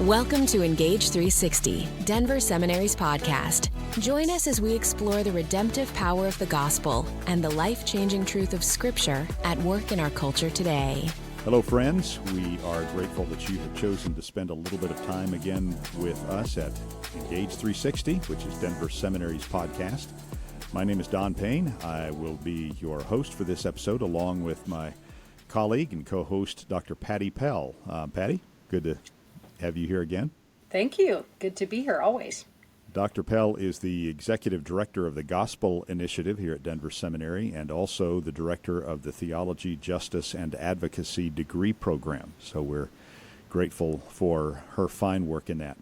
Welcome to Engage360, Denver Seminary's podcast. Join us as we explore the redemptive power of the gospel and the life-changing truth of Scripture at work in our culture today. Hello, friends. We are grateful that you have chosen to spend a little bit of time again with us at Engage360, which is Denver Seminary's podcast. My name is Don Payne. I will be your host for this episode, along with my colleague and co-host, Dr. Patty Pell. Patty, good to have you here again. Thank you. Good to be here always. Dr. Pell is the Executive Director of the Gospel Initiative here at Denver Seminary and also the Director of the Theology, Justice, and Advocacy degree program. So we're grateful for her fine work in that.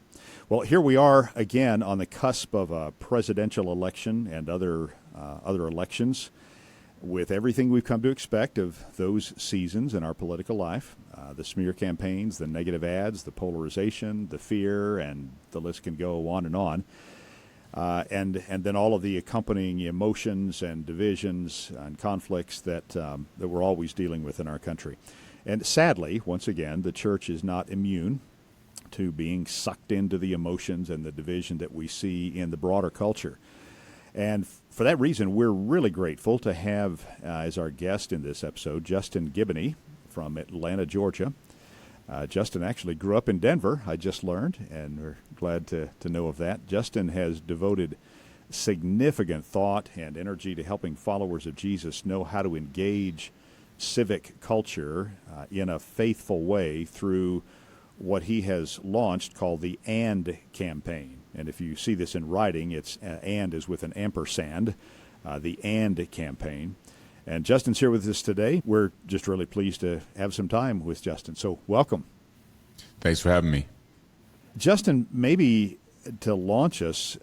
Well, here we are again on the cusp of a presidential election and other elections, with everything we've come to expect of those seasons in our political life, the smear campaigns, the negative ads, the polarization, the fear, and the list can go on and on. And then all of the accompanying emotions and divisions and conflicts that we're always dealing with in our country. And sadly, once again, the church is not immune to being sucked into the emotions and the division that we see in the broader culture. And for that reason, we're really grateful to have as our guest in this episode, Justin Giboney from Atlanta, Georgia. Justin actually grew up in Denver, I just learned, and we're glad to know of that. Justin has devoted significant thought and energy to helping followers of Jesus know how to engage civic culture in a faithful way through what he has launched called the AND campaign. And if you see this in writing, it's AND is with an ampersand, the AND campaign. And Justin's here with us today. We're just really pleased to have some time with Justin. So welcome. Thanks for having me. Justin, maybe to launch us,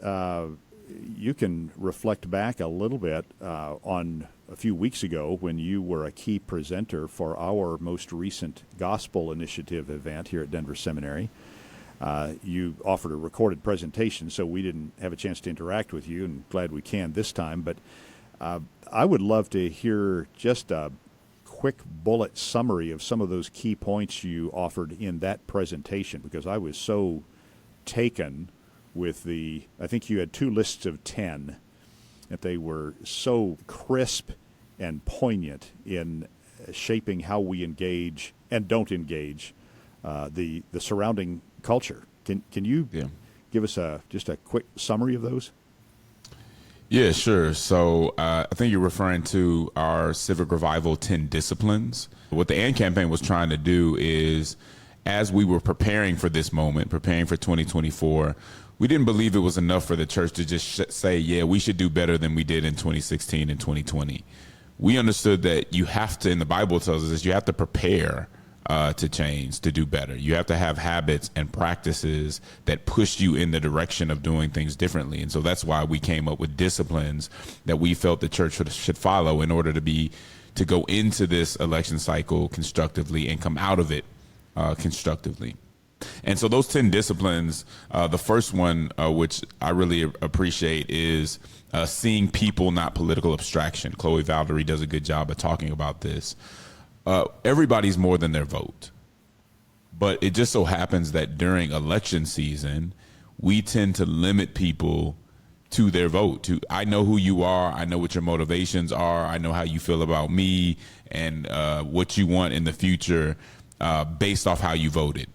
you can reflect back a little bit on a few weeks ago when you were a key presenter for our most recent Gospel Initiative event here at Denver Seminary. You offered a recorded presentation, so we didn't have a chance to interact with you, and glad we can this time. But I would love to hear just a quick bullet summary of some of those key points you offered in that presentation, because I was so taken with I think you had 2 lists of 10, that they were so crisp and poignant in shaping how we engage and don't engage the surrounding culture. Can you give us just a quick summary of those? Yeah, sure. So I think you're referring to our Civic Revival 10 Disciplines. What the AND campaign was trying to do is, as we were preparing for this moment, preparing for 2024, we didn't believe it was enough for the church to just say, yeah, we should do better than we did in 2016 and 2020. We understood that you have to, and the Bible tells us this, you have to prepare to change, to do better. You have to have habits and practices that push you in the direction of doing things differently. And so that's why we came up with disciplines that we felt the church should follow in order to go into this election cycle constructively and come out of it constructively. And so those 10 disciplines, the first one, which I really appreciate, is seeing people, not political abstraction. Chloe Valdary does a good job of talking about this. Everybody's more than their vote. But it just so happens that during election season, we tend to limit people to their vote. I know who you are. I know what your motivations are. I know how you feel about me and what you want in the future based off how you voted.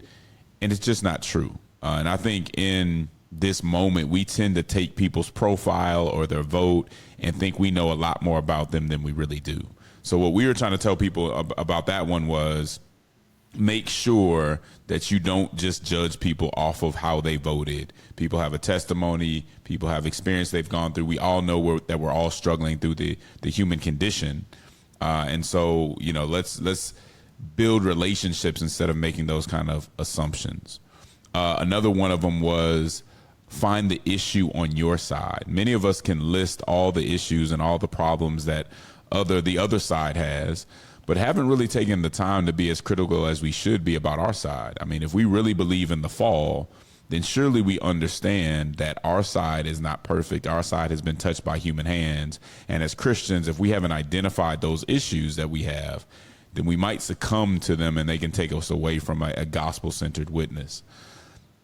And it's just not true. And I think in this moment, we tend to take people's profile or their vote and think we know a lot more about them than we really do. So what we were trying to tell people about that one was, make sure that you don't just judge people off of how they voted. People have a testimony. People have experience they've gone through. We all know that we're all struggling through the human condition. And so, let's build relationships instead of making those kind of assumptions. Another one of them was find the issue on your side. Many of us can list all the issues and all the problems that the other side has, but haven't really taken the time to be as critical as we should be about our side. I mean, if we really believe in the fall, then surely we understand that our side is not perfect. Our side has been touched by human hands. And as Christians, if we haven't identified those issues that we have, then we might succumb to them and they can take us away from a gospel-centered witness.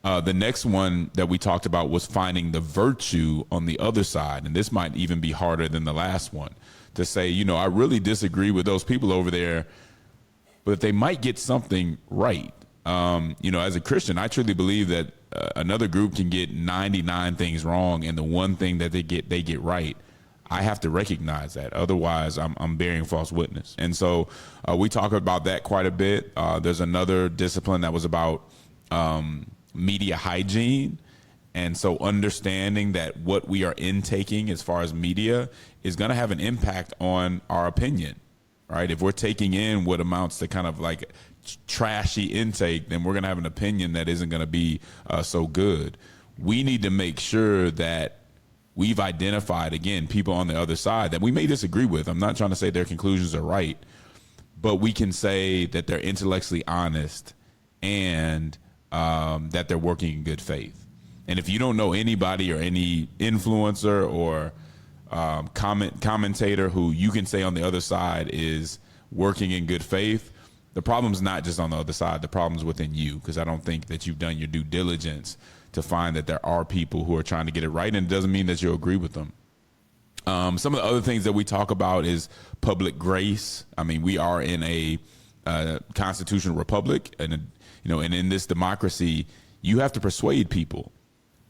The next one that we talked about was finding the virtue on the other side. And this might even be harder than the last one, to say, I really disagree with those people over there, but they might get something right. As a Christian, I truly believe that another group can get 99 things wrong, and the one thing that they get right. I have to recognize that. Otherwise, I'm bearing false witness. And so we talk about that quite a bit. There's another discipline that was about media hygiene. And so understanding that what we are intaking as far as media is going to have an impact on our opinion, right? If we're taking in what amounts to kind of like trashy intake, then we're going to have an opinion that isn't going to be so good. We need to make sure that we've identified, again, people on the other side that we may disagree with. I'm not trying to say their conclusions are right, but we can say that they're intellectually honest and that they're working in good faith. And if you don't know anybody or any influencer or commentator who you can say on the other side is working in good faith, the problem's not just on the other side. The problem's within you, because I don't think that you've done your due diligence to find that there are people who are trying to get it right, and it doesn't mean that you'll agree with them. Some of the other things that we talk about is public grace. I mean, we are in a constitutional republic, and and in this democracy, you have to persuade people.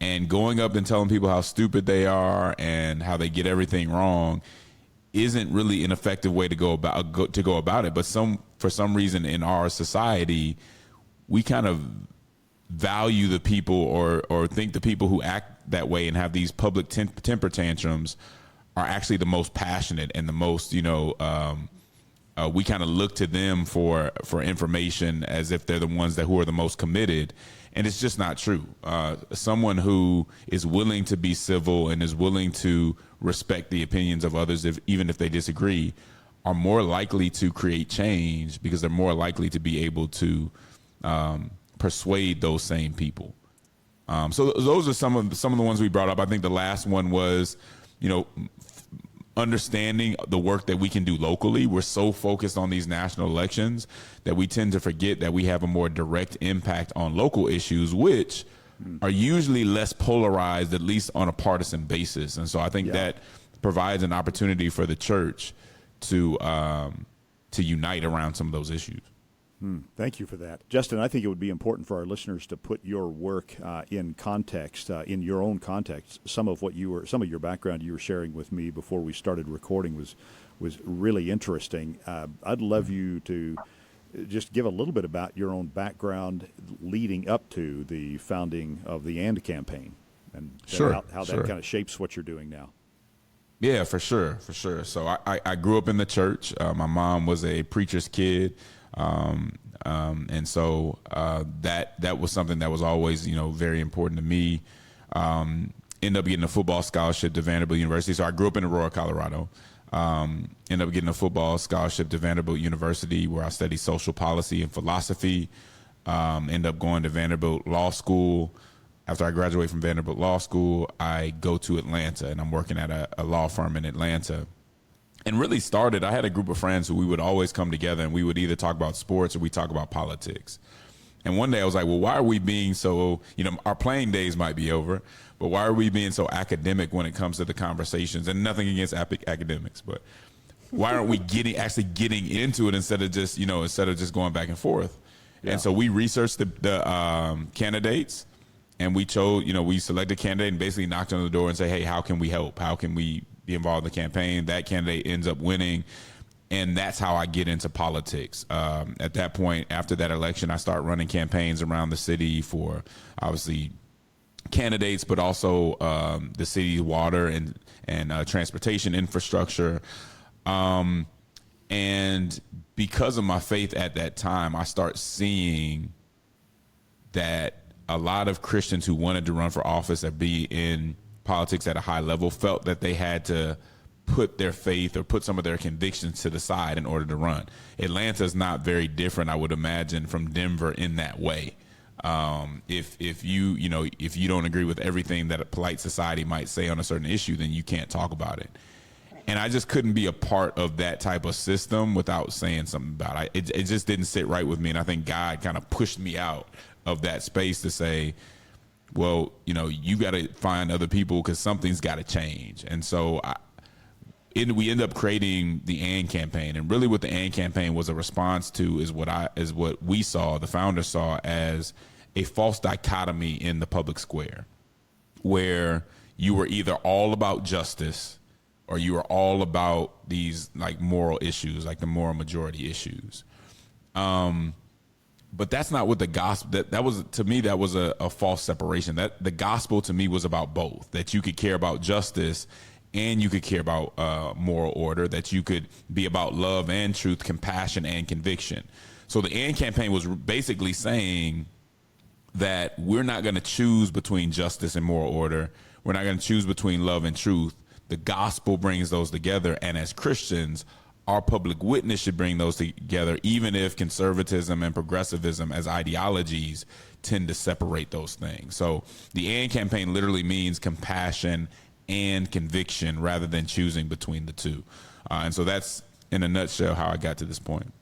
And going up and telling people how stupid they are and how they get everything wrong isn't really an effective way to go about it. But for some reason in our society, we kind of value the people or think the people who act that way and have these public temper tantrums are actually the most passionate and the most, we kind of look to them for information as if they're the ones who are the most committed. And it's just not true. Someone who is willing to be civil and is willing to respect the opinions of others, even if they disagree, are more likely to create change because they're more likely to be able to persuade those same people. So those are some of the ones we brought up. I think the last one was, understanding the work that we can do locally. We're so focused on these national elections that we tend to forget that we have a more direct impact on local issues, which are usually less polarized, at least on a partisan basis. And so I think that provides an opportunity for the church to unite around some of those issues. Thank you for that. Justin, I think it would be important for our listeners to put your work in context, in your own context. Some of your background you were sharing with me before we started recording was really interesting. I'd love you to just give a little bit about your own background leading up to the founding of the AND campaign and how that kind of shapes what you're doing now. Yeah, for sure. So I grew up in the church. My mom was a preacher's kid. And so that was something that was always, very important to me. Ended up getting a football scholarship to Vanderbilt University. So I grew up in Aurora, Colorado. Ended up getting a football scholarship to Vanderbilt University, where I studied social policy and philosophy. Ended up going to Vanderbilt Law School. After I graduate from Vanderbilt Law School, I go to Atlanta, and I'm working at a law firm in Atlanta. And really I had a group of friends who we would always come together, and we would either talk about sports or we talk about politics. And one day I was like, well, why are we being so, our playing days might be over, but why are we being so academic when it comes to the conversations? And nothing against academics, but why aren't we actually getting into it instead of just going back and forth? Yeah. And so we researched the candidates, and we chose, we selected a candidate and basically knocked on the door and say, hey, how can we help? How can we be involved in the campaign? That candidate ends up winning, and that's how I get into politics. At that point, after that election, I start running campaigns around the city for obviously candidates, but also the city's water and transportation infrastructure. And because of my faith at that time, I start seeing that a lot of Christians who wanted to run for office and be in politics at a high level felt that they had to put their faith or put some of their convictions to the side in order to run. Atlanta is not very different, I would imagine, from Denver in that way. If you don't agree with everything that a polite society might say on a certain issue, then you can't talk about it. And I just couldn't be a part of that type of system without saying something about it. It just didn't sit right with me, and I think God kind of pushed me out of that space to say, well, you got to find other people because something's got to change. And so we end up creating the AND campaign. And really what the AND campaign was a response to is what we saw, the founders saw, as a false dichotomy in the public square, where you were either all about justice or you were all about these like moral issues, like the moral majority issues. But that's not what the gospel, that was, to me, that was a false separation. That the gospel to me was about both, that you could care about justice and you could care about moral order, that you could be about love and truth, compassion and conviction. So the AND campaign was basically saying that we're not going to choose between justice and moral order. We're not going to choose between love and truth. The gospel brings those together. And as Christians, our public witness should bring those together, even if conservatism and progressivism as ideologies tend to separate those things. So the AND campaign literally means compassion and conviction rather than choosing between the two. And so that's, in a nutshell, how I got to this point.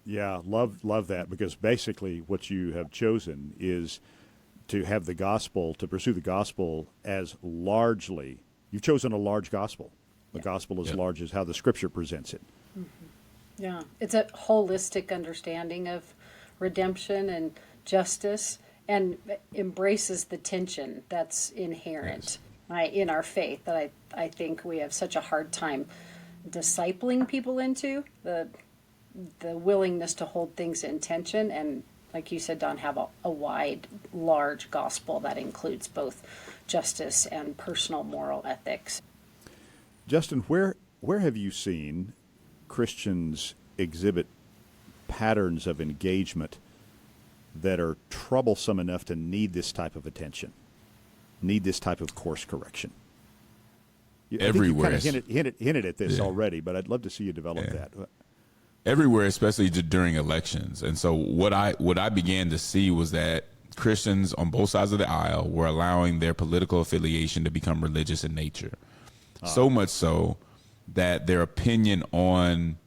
Yeah, love that, because basically what you have chosen is to have the gospel, to pursue the gospel as largely, you've chosen a large gospel. The gospel as large as how the scripture presents it. Mm-hmm. Yeah, it's a holistic understanding of redemption and justice, and embraces the tension that's inherent in our faith that I think we have such a hard time discipling people into, the willingness to hold things in tension, and like you said, Don, have a wide, large gospel that includes both justice and personal moral ethics. Justin, where have you seen Christians exhibit patterns of engagement that are troublesome enough to need this type of attention, need this type of course correction? Everywhere. I think you kind of hinted at this already, but I'd love to see you develop that. Everywhere, especially during elections. And so what I began to see was that Christians on both sides of the aisle were allowing their political affiliation to become religious in nature. So much so that their opinion on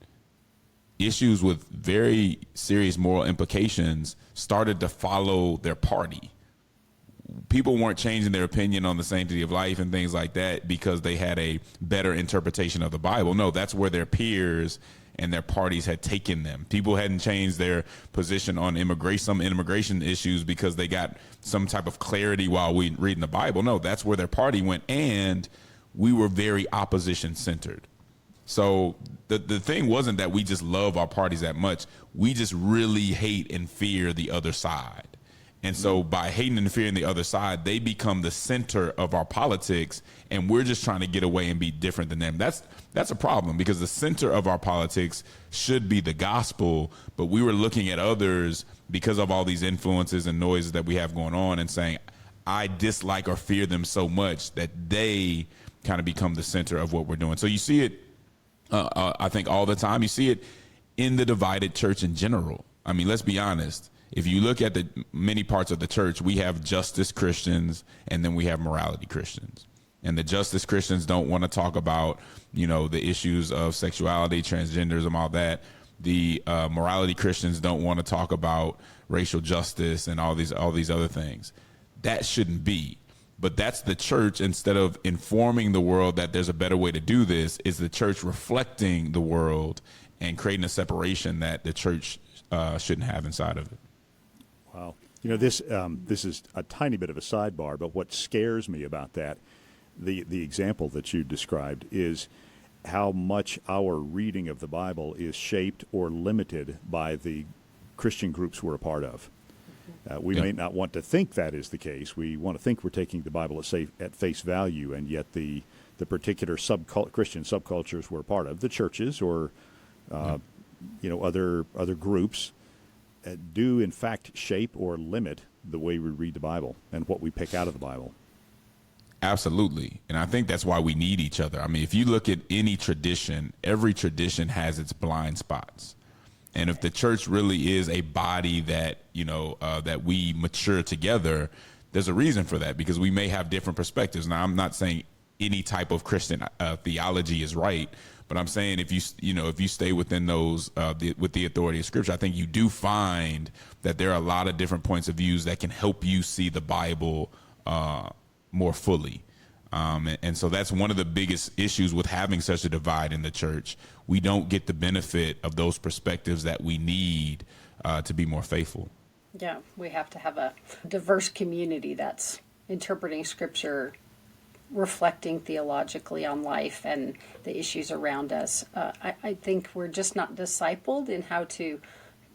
issues with very serious moral implications started to follow their party. People weren't changing their opinion on the sanctity of life and things like that because they had a better interpretation of the Bible. No, that's where their peers and their parties had taken them. People hadn't changed their position on some immigration issues because they got some type of clarity while we reading the Bible. No, that's where their party went, and we were very opposition centered. So the thing wasn't that we just love our parties that much. We just really hate and fear the other side. And so by hating and fearing the other side, they become the center of our politics, and we're just trying to get away and be different than them. That's a problem, because the center of our politics should be the gospel, but we were looking at others because of all these influences and noises that we have going on and saying, I dislike or fear them so much that they kind of become the center of what we're doing. So you see it, I think, all the time. You see it in the divided church in general. I mean, let's be honest. If you look at the many parts of the church, we have justice Christians and then we have morality Christians. And the justice Christians don't want to talk about, the issues of sexuality, transgenderism, all that. The morality Christians don't want to talk about racial justice and all these other things. That shouldn't be. But that's the church. Instead of informing the world that there's a better way to do this, is the church reflecting the world and creating a separation that the church shouldn't have inside of it. Wow. This is a tiny bit of a sidebar, but what scares me about that, the example that you described, is how much our reading of the Bible is shaped or limited by the Christian groups we're a part of. We may not want to think that is the case. We want to think we're taking the Bible at face value, and yet the particular Christian subcultures we're a part of, the churches or other groups, do in fact shape or limit the way we read the Bible and what we pick out of the Bible. Absolutely. And I think that's why we need each other. I mean, if you look at any tradition, every tradition has its blind spots. And if the church really is a body that, that we mature together, there's a reason for that, because we may have different perspectives. Now, I'm not saying any type of Christian theology is right, but I'm saying if you stay within those with the authority of Scripture, I think you do find that there are a lot of different points of views that can help you see the Bible more fully. And so that's one of the biggest issues with having such a divide in the church. We don't get the benefit of those perspectives that we need to be more faithful. Yeah, we have to have a diverse community that's interpreting Scripture, reflecting theologically on life and the issues around us. I think we're just not discipled in how to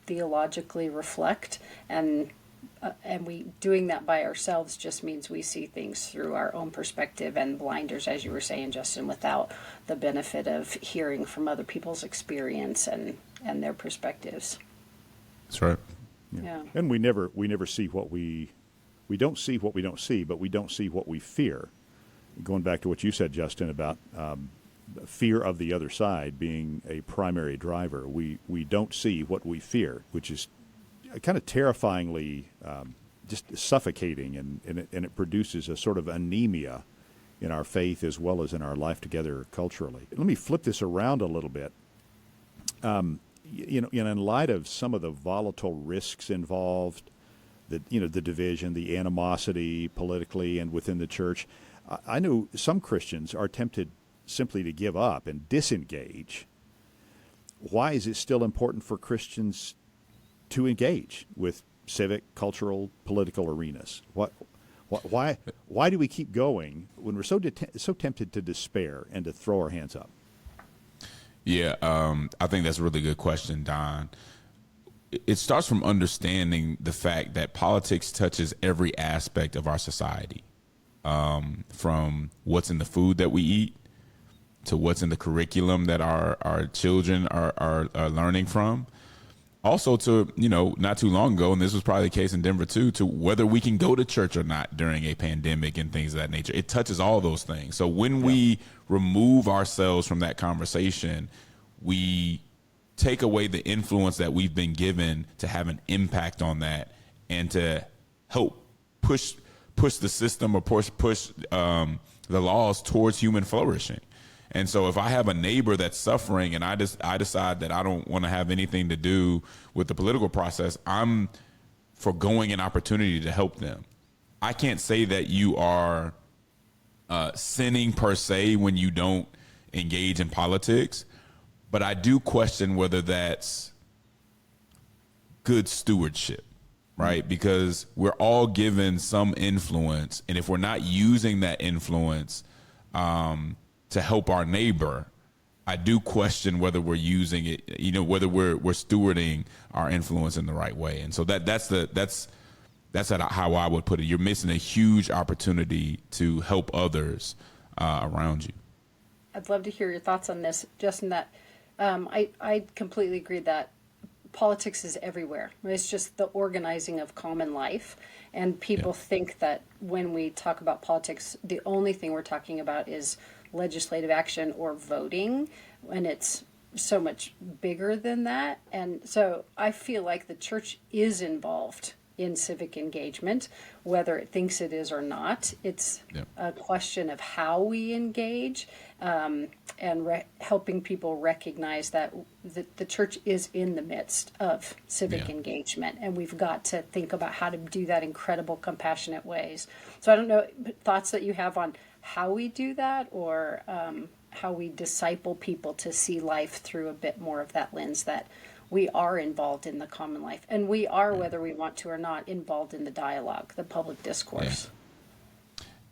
theologically reflect, and we doing that by ourselves just means we see things through our own perspective and blinders, as you were saying, Justin, without the benefit of hearing from other people's experience and their perspectives. That's right. Yeah. And we never see what we don't see what we don't see, but we don't see what we fear. Going back to what you said, Justin, about fear of the other side being a primary driver, we don't see what we fear, which is kind of terrifyingly just suffocating, and it produces a sort of anemia in our faith as well as in our life together culturally. Let me flip this around a little bit. In light of some of the volatile risks involved, the division, the animosity politically and within the church, I know some Christians are tempted simply to give up and disengage. Why is it still important for Christians to engage with civic, cultural, political arenas? Why do we keep going when we're so tempted to despair and to throw our hands up? Yeah, I think that's a really good question, Don. It starts from understanding the fact that politics touches every aspect of our society, from what's in the food that we eat to what's in the curriculum that our children are learning from. Also to, not too long ago, and this was probably the case in Denver too, to whether we can go to church or not during a pandemic and things of that nature. It touches all those things. So when we remove ourselves from that conversation, we take away the influence that we've been given to have an impact on that and to help push the system or push the laws towards human flourishing. And so if I have a neighbor that's suffering and I decide that I don't want to have anything to do with the political process, I'm foregoing an opportunity to help them. I can't say that you are sinning per se when you don't engage in politics, but I do question whether that's good stewardship, right? Because we're all given some influence, and if we're not using that influence to help our neighbor, I do question whether we're using it, whether we're stewarding our influence in the right way. And so that's how I would put it. You're missing a huge opportunity to help others around you. I'd love to hear your thoughts on this, Justin. That I completely agree that politics is everywhere. It's just the organizing of common life. And people think that when we talk about politics, the only thing we're talking about is legislative action or voting, and it's so much bigger than that. And so I feel like the church is involved in civic engagement, whether it thinks it is or not. It's a question of how we engage, and helping people recognize that the church is in the midst of civic engagement, and we've got to think about how to do that in credible, compassionate ways. So I don't know, thoughts that you have on how we do that, or how we disciple people to see life through a bit more of that lens, that we are involved in the common life, and we are, whether we want to or not, involved in the dialogue, the public discourse.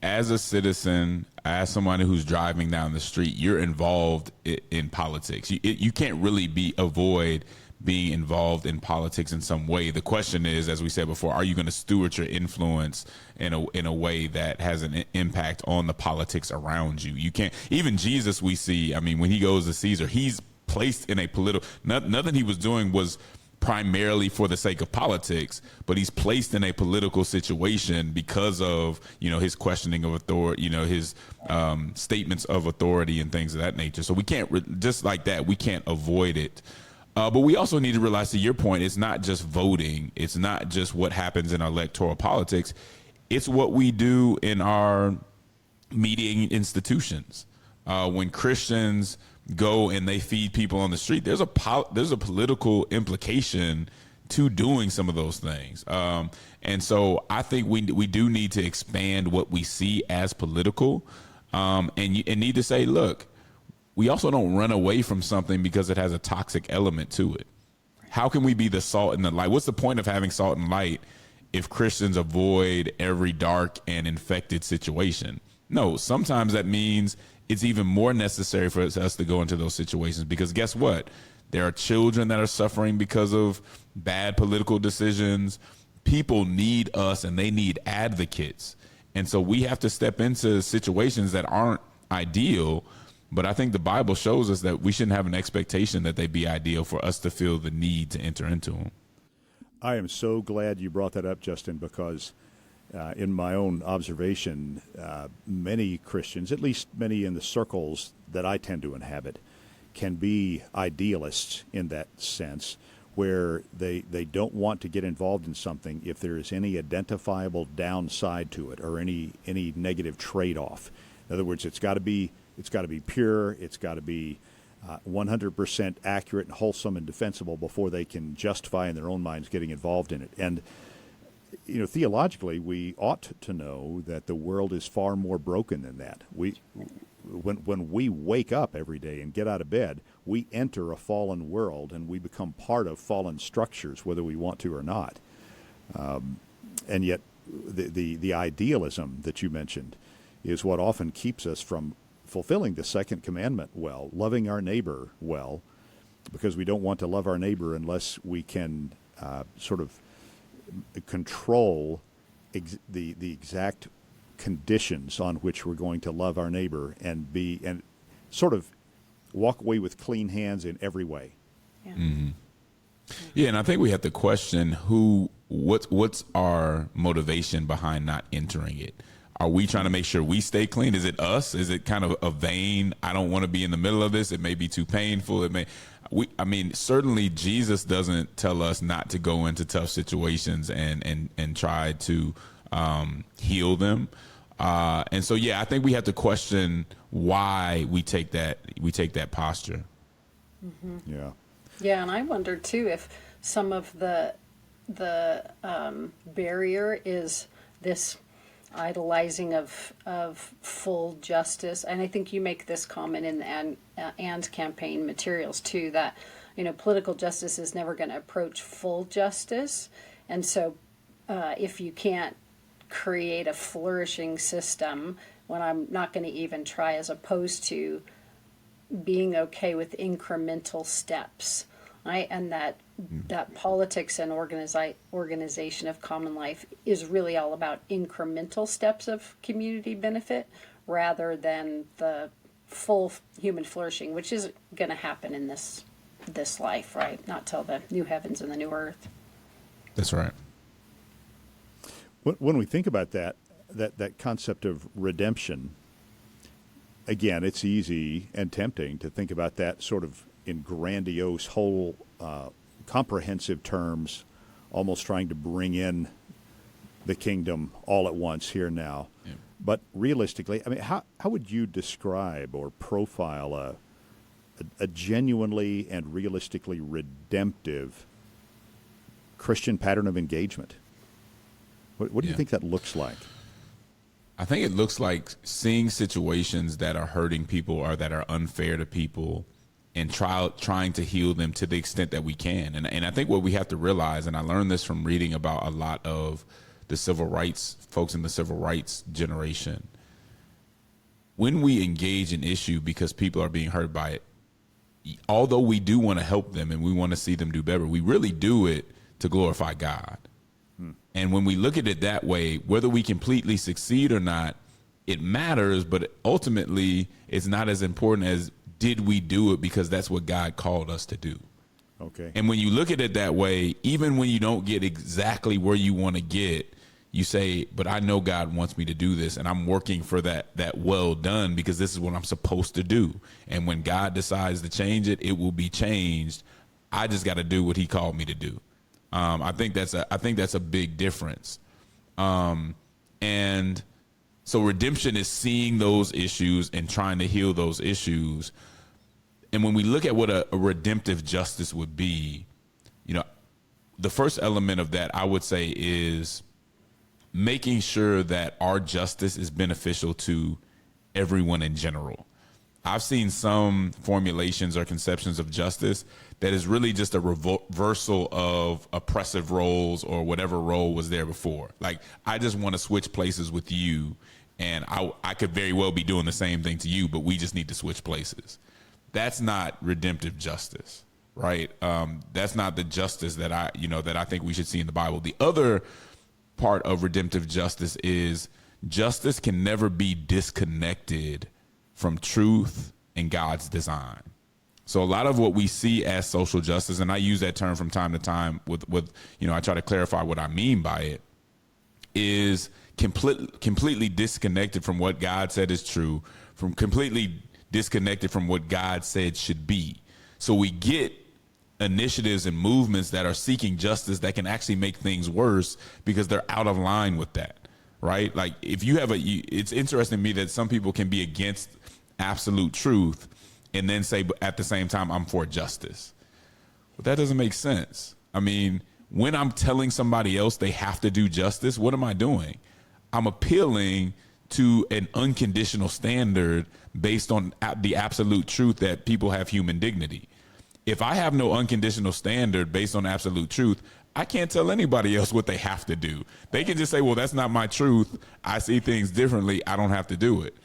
As a citizen, as someone who's driving down the street, you're involved in politics. You can't really avoid being involved in politics in some way. The question is, as we said before, are you going to steward your influence in a way that has an impact on the politics around you? You can't. Even Jesus, we see, when he goes to Caesar, he's placed in a political, nothing he was doing was primarily for the sake of politics, but he's placed in a political situation because of, his questioning of authority, his statements of authority and things of that nature. So we can't, just like that, we can't avoid it. But we also need to realize, to your point, it's not just voting. It's not just what happens in electoral politics. It's what we do in our meeting institutions. When Christians go and they feed people on the street, there's a political implication to doing some of those things. And so I think we do need to expand what we see as political, and need to say, look, we also don't run away from something because it has a toxic element to it. How can we be the salt and the light? What's the point of having salt and light if Christians avoid every dark and infected situation? No, sometimes that means it's even more necessary for us to go into those situations, because guess what? There are children that are suffering because of bad political decisions. People need us, and they need advocates. And so we have to step into situations that aren't ideal, but I think the Bible shows us that we shouldn't have an expectation that they be ideal for us to feel the need to enter into them. I am so glad you brought that up, Justin, because in my own observation, many Christians, at least many in the circles that I tend to inhabit, can be idealists in that sense, where they don't want to get involved in something if there is any identifiable downside to it or any negative trade-off. In other words, it's got to be pure, it's got to be 100% accurate and wholesome and defensible before they can justify in their own minds getting involved in it. And theologically, we ought to know that the world is far more broken than that. When we wake up every day and get out of bed, we enter a fallen world and we become part of fallen structures, whether we want to or not. And yet, the idealism that you mentioned is what often keeps us from fulfilling the second commandment well, loving our neighbor well, because we don't want to love our neighbor unless we can sort of control the exact conditions on which we're going to love our neighbor and sort of walk away with clean hands in every way. Yeah. Mm-hmm. Yeah, and I think we have to question what's our motivation behind not entering it. Are we trying to make sure we stay clean? Is it us? Is it kind of a vain, I don't want to be in the middle of this, it may be too painful, certainly Jesus doesn't tell us not to go into tough situations and try to heal them. And so, I think we have to question why we take that posture. Mm-hmm. Yeah. Yeah, and I wonder too if some of the barrier is this idolizing of full justice. And I think you make this comment in the and campaign materials too, that political justice is never going to approach full justice. And so if you can't create a flourishing system, when I'm not going to even try, as opposed to being okay with incremental steps, right? And that politics and organization of common life is really all about incremental steps of community benefit rather than the full human flourishing, which is going to happen in this life, right? Not till the new heavens and the new earth. That's right. When we think about that concept of redemption, again, it's easy and tempting to think about that sort of in grandiose, whole, comprehensive terms, almost trying to bring in the kingdom all at once here and now. Yeah. But realistically, how would you describe or profile a genuinely and realistically redemptive Christian pattern of engagement? What do you think that looks like? I think it looks like seeing situations that are hurting people or that are unfair to people and trying to heal them to the extent that we can. And I think what we have to realize, and I learned this from reading about a lot of the civil rights folks in the civil rights generation, when we engage an issue because people are being hurt by it, although we do want to help them and we want to see them do better, we really do it to glorify God. And when we look at it that way, whether we completely succeed or not, it matters, but ultimately it's not as important as did we do it because that's what God called us to do. Okay. And when you look at it that way, even when you don't get exactly where you want to get, you say, but I know God wants me to do this, and I'm working for that well done because this is what I'm supposed to do. And when God decides to change it, it will be changed. I just got to do what he called me to do. I think that's a big difference. And so redemption is seeing those issues and trying to heal those issues. And when we look at what a redemptive justice would be, the first element of that, I would say, is making sure that our justice is beneficial to everyone in general. I've seen some formulations or conceptions of justice that is really just a reversal of oppressive roles or whatever role was there before. Like, I just want to switch places with you, and I could very well be doing the same thing to you, but we just need to switch places. That's not redemptive justice, right? That's not the justice that I think we should see in the Bible. The other part of redemptive justice is justice can never be disconnected from truth and God's design. So a lot of what we see as social justice, and I use that term from time to time with I try to clarify what I mean by it, is completely disconnected from what God said is true, from completely disconnected from what God said should be. So we get initiatives and movements that are seeking justice that can actually make things worse because they're out of line with that, right? Like, if you have it's interesting to me that some people can be against absolute truth and then say at the same time, I'm for justice. But that doesn't make sense. I mean, when I'm telling somebody else they have to do justice, what am I doing? I'm appealing to an unconditional standard based on the absolute truth that people have human dignity. If I have no unconditional standard based on absolute truth, I can't tell anybody else what they have to do. They can just say, well, that's not my truth. I see things differently. I don't have to do it.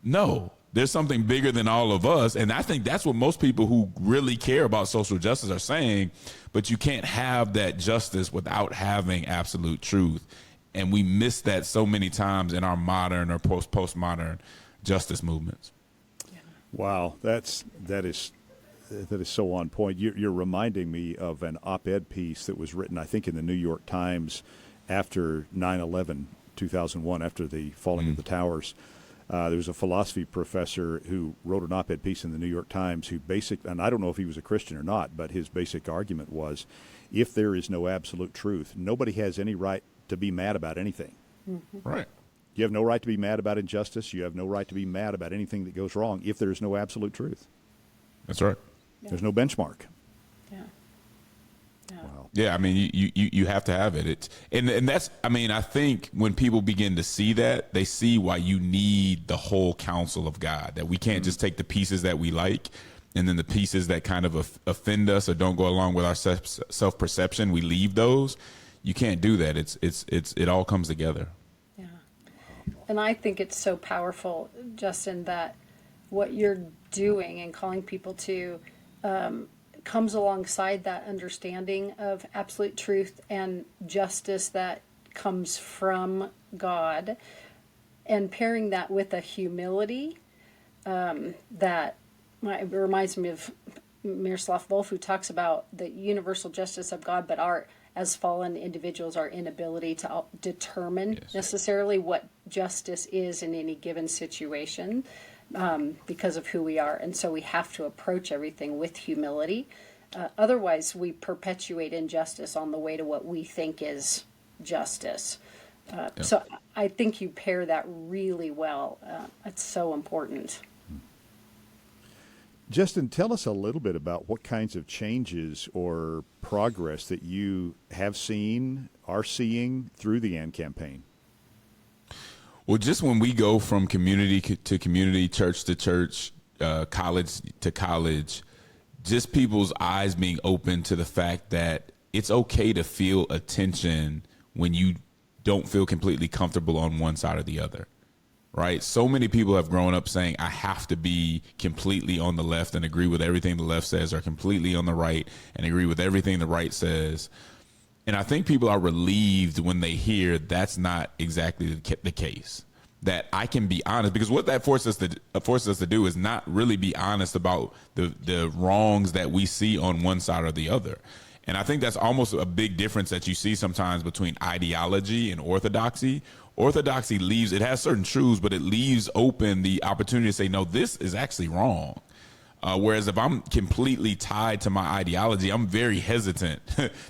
No, there's something bigger than all of us. And I think that's what most people who really care about social justice are saying. But you can't have that justice without having absolute truth. And we miss that so many times in our modern or postmodern justice movements. Wow, that is so on point. You're reminding me of an op-ed piece that was written, I think, in the New York Times after 9/11, 2001, after the falling of the towers. There was a philosophy professor who wrote an op-ed piece in the New York Times who and I don't know if he was a Christian or not, but his basic argument was, if there is no absolute truth, nobody has any right to be mad about anything. Mm-hmm. Right. You have no right to be mad about injustice. You have no right to be mad about anything that goes wrong if there is no absolute truth. That's right. Yeah. There's no benchmark. Yeah. Wow. Yeah, I mean, you have to have it. And that's, I mean, I think when people begin to see that, they see why you need the whole counsel of God, that we can't just take the pieces that we like and then the pieces that kind of offend us or don't go along with our self-perception, we leave those. You can't do that. It all comes together. Yeah. And I think it's so powerful, Justin, that what you're doing and calling people to comes alongside that understanding of absolute truth and justice that comes from God, and pairing that with a humility that it reminds me of Miroslav Volf, who talks about the universal justice of God, but as fallen individuals, our inability to determine necessarily what justice is in any given situation because of who we are. And so we have to approach everything with humility. Otherwise, we perpetuate injustice on the way to what we think is justice. So I think you pair that really well. It's so important. Justin, tell us a little bit about what kinds of changes or progress that you have seen, are seeing through the AND campaign. Well, just when we go from community to community, church to church, college to college, just people's eyes being open to the fact that it's okay to feel a tension when you don't feel completely comfortable on one side or the other. Right? So many people have grown up saying, I have to be completely on the left and agree with everything the left says, or completely on the right and agree with everything the right says. And I think people are relieved when they hear that's not exactly the case, that I can be honest, because what that forces us to do is not really be honest about the wrongs that we see on one side or the other. And I think that's almost a big difference that you see sometimes between ideology and orthodoxy. Orthodoxy it has certain truths, but it leaves open the opportunity to say, no, this is actually wrong. Whereas if I'm completely tied to my ideology, I'm very hesitant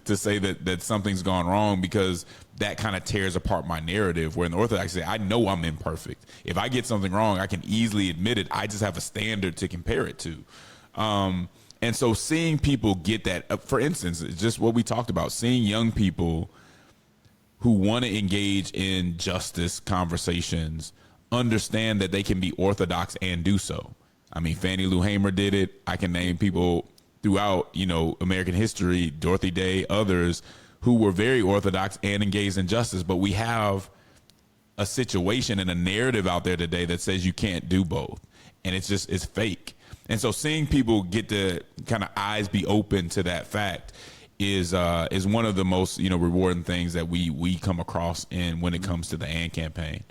to say that something's gone wrong, because that kind of tears apart my narrative. Where in the Orthodoxy, I know I'm imperfect. If I get something wrong, I can easily admit it. I just have a standard to compare it to. And so seeing people get that, for instance, just what we talked about, seeing young people who want to engage in justice conversations understand that they can be orthodox and do so. I mean, Fannie Lou Hamer did it. I can name people throughout, American history, Dorothy Day, others who were very orthodox and engaged in justice. But we have a situation and a narrative out there today that says you can't do both. And it's fake. And so seeing people get to kind of eyes be open to that fact is one of the most, rewarding things that we come across when it comes to the AND campaign.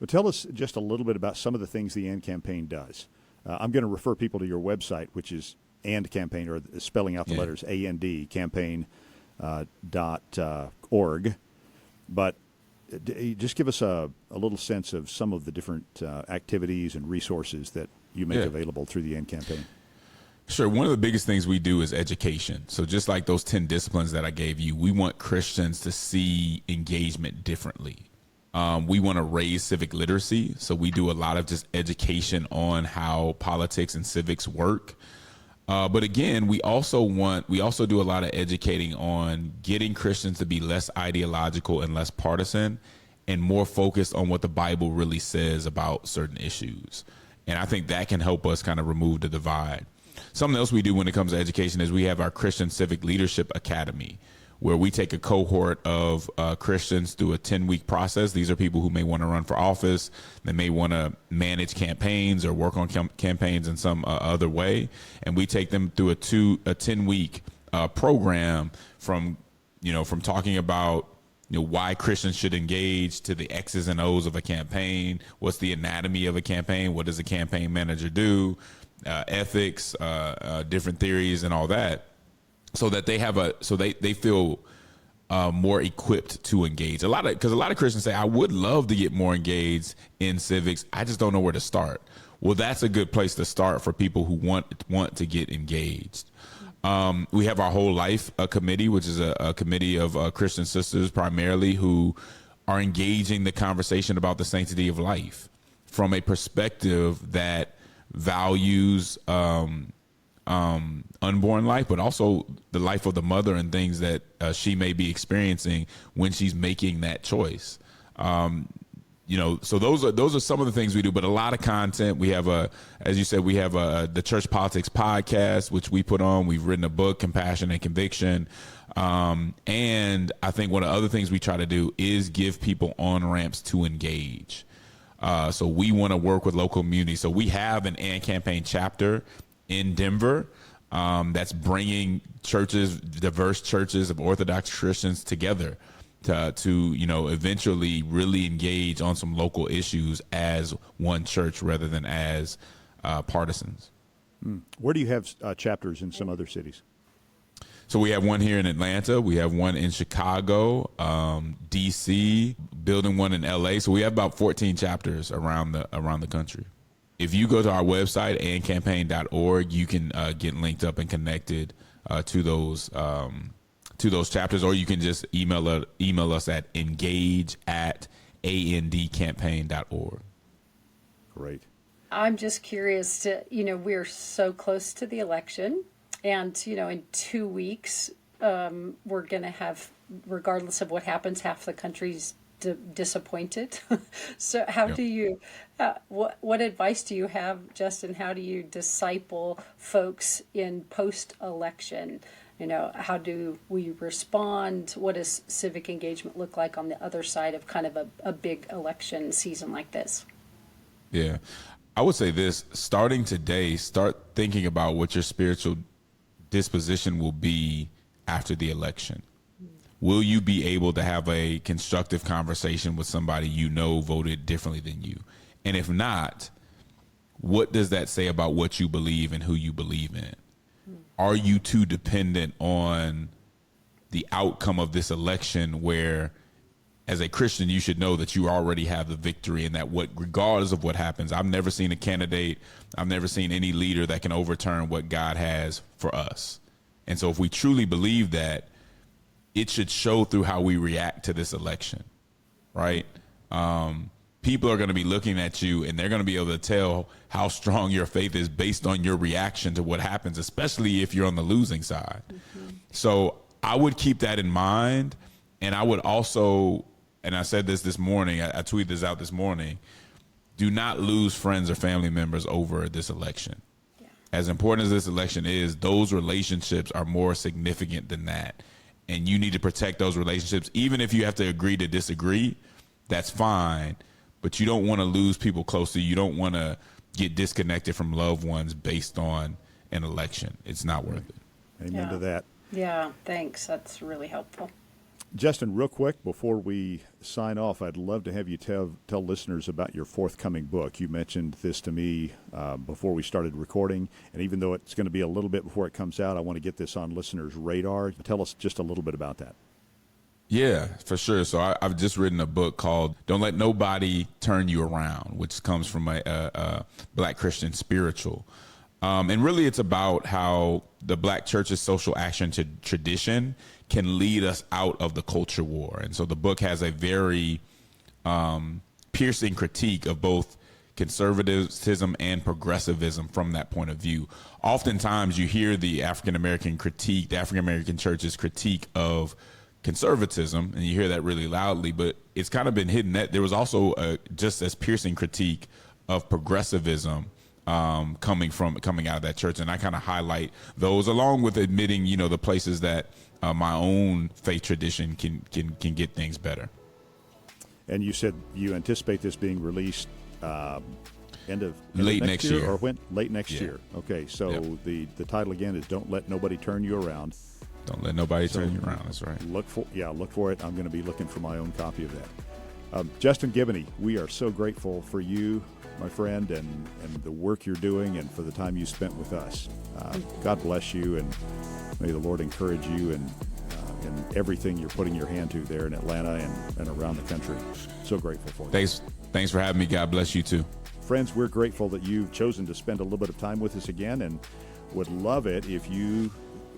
Well, tell us just a little bit about some of the things the AND campaign does. I'm going to refer people to your website, which is AND campaign, or spelling out the letters AND campaign.org. But just give us a little sense of some of the different activities and resources that you make available through the AND campaign. Sure. One of the biggest things we do is education. So just like those 10 disciplines that I gave you, we want Christians to see engagement differently. We want to raise civic literacy. So we do a lot of just education on how politics and civics work. But again, we also do a lot of educating on getting Christians to be less ideological and less partisan and more focused on what the Bible really says about certain issues. And I think that can help us kind of remove the divide. Something else we do when it comes to education is we have our Christian Civic Leadership Academy, where we take a cohort of Christians through a 10-week process. These are people who may want to run for office. They may want to manage campaigns or work on campaigns in some other way. And we take them through a 10-week program from talking about why Christians should engage to the X's and O's of a campaign. What's the anatomy of a campaign? What does a campaign manager do? Ethics, different theories and all that. So that they feel more equipped to engage. Because a lot of Christians say, I would love to get more engaged in civics. I just don't know where to start. Well, that's a good place to start for people who want to get engaged. We have our Whole Life committee, which is a committee of Christian sisters primarily who are engaging the conversation about the sanctity of life from a perspective that values unborn life, but also the life of the mother and things that she may be experiencing when she's making that choice. So those are some of the things we do, but a lot of content. We have as you said, we have the Church Politics podcast, which we put on. We've written a book, Compassion and Conviction. And I think one of the other things we try to do is give people on-ramps to engage. So we want to work with local communities. So we have an AND campaign chapter in Denver that's bringing diverse churches of Orthodox Christians together to eventually really engage on some local issues as one church rather than as partisans. Where do you have chapters in some other cities? So we have one here in Atlanta. We have one in Chicago, D.C., building one in L.A. So we have about 14 chapters around the country. If you go to our website, andcampaign.org, you can get linked up and connected to those chapters, or you can just email us at engage@andcampaign.org. Great. I'm just curious we're so close to the election, and in 2 weeks we're going to have, regardless of what happens, half the country's disappointed. So how do you what advice do you have, Justin? How do you disciple folks in post-election? How do we respond? What does civic engagement look like on the other side of kind of a big election season like this? Yeah, I would say this: starting today, start thinking about what your spiritual disposition will be after the election. Will you be able to have a constructive conversation with somebody voted differently than you? And if not, what does that say about what you believe and who you believe in? Are you too dependent on the outcome of this election where, as a Christian, you should know that you already have the victory and that regardless of what happens, I've never seen a candidate, I've never seen any leader that can overturn what God has for us. And so if we truly believe that, it should show through how we react to this election, right? people are going to be looking at you and they're going to be able to tell how strong your faith is based on your reaction to what happens, especially if you're on the losing side. So I would keep that in mind. And I would also, and I said this morning, I tweeted this out this morning, do not lose friends or family members over this election. As important as this election is, those relationships are more significant than that. And you need to protect those relationships. Even if you have to agree to disagree, that's fine. But you don't want to lose people close to you. You don't want to get disconnected from loved ones based on an election. It's not worth it. Amen to that. Yeah, thanks. That's really helpful. Justin, real quick, before we sign off, I'd love to have you tell listeners about your forthcoming book. You mentioned this to me before we started recording, and even though it's going to be a little bit before it comes out, I want to get this on listeners' radar. Tell us just a little bit about that. Yeah, for sure. So I've just written a book called Don't Let Nobody Turn You Around, which comes from a Black Christian spiritual. And really it's about how the Black church's social action tradition can lead us out of the culture war. And so the book has a very piercing critique of both conservatism and progressivism from that point of view. Oftentimes you hear the African American church's critique of conservatism, and you hear that really loudly, but it's kind of been hidden that there was also a just as piercing critique of progressivism coming out of that church. And I kind of highlight those, along with admitting, the places that my own faith tradition can get things better. And you said you anticipate this being released late next year, or when? Late next year. Okay, so the title again is Don't Let Nobody Turn You Around. Don't let nobody turn you around. That's right. Look for it. I'm going to be looking for my own copy of that. Justin Giboney, we are so grateful for you, my friend, and the work you're doing, and for the time you spent with us. God bless you, and may the Lord encourage you in everything you're putting your hand to there in Atlanta and around the country. So grateful for you. Thanks for having me. God bless you too. Friends, we're grateful that you've chosen to spend a little bit of time with us again, and would love it if you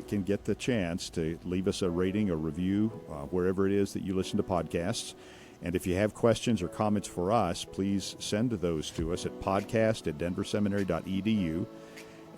can get the chance to leave us a rating or review wherever it is that you listen to podcasts. And if you have questions or comments for us, please send those to us at podcast@denverseminary.edu.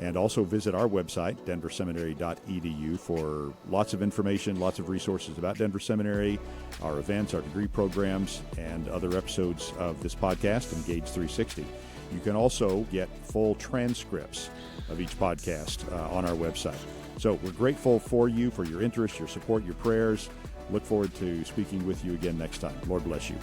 And also visit our website, denverseminary.edu, for lots of information, lots of resources about Denver Seminary, our events, our degree programs, and other episodes of this podcast, Engage360. You can also get full transcripts of each podcast on our website. So we're grateful for you, for your interest, your support, your prayers. Look forward to speaking with you again next time. Lord bless you.